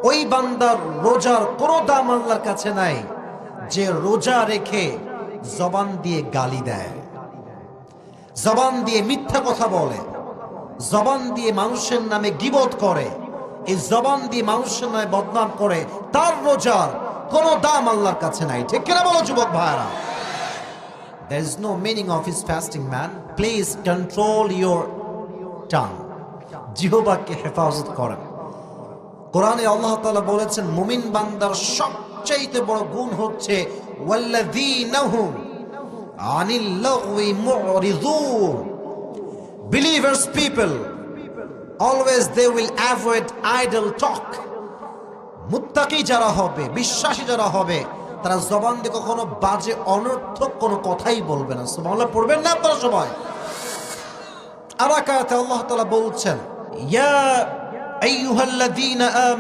ওই বান্দার রোজার কোনো দাম আল্লাহর কাছে নাই যে রোজা রেখে জবান দিয়ে গালি দেয়, জবান দিয়ে মিথ্যা কথা বলে, জবান দিয়ে মানুষের নামে গীবত করে, এই জবান দিয়ে মানুষের নামে বদনাম করে, তার রোজার কোনো দাম আল্লাহর কাছে নাই। ঠিক কিনা বলো যুবক ভাইরা? There is no meaning of his fasting, man. Please control your tongue. জিহ্বাকে হেফাজত করেন। কোরআনে আল্লাহ তাআলা বলেছেন মুমিন বান্দার সবচেয়ে বড় গুণ হচ্ছে ওয়াল্লাযীনাহুম আনিল লাগওয়ি মুরিযুন। Believers people always they will avoid idle talk. মুত্তাকি যারা হবে, বিশ্বাসী যারা হবে, তারা জবান দিয়ে কখনো বাজে অনর্থক কোনো কথাই বলবে না। সুবহানাল্লাহ পড়বেন না আপনারা সবাই? আর আয়াতে আল্লাহ তাআলা বলছেন ইয়া আইয়ুহাল্লাযীনা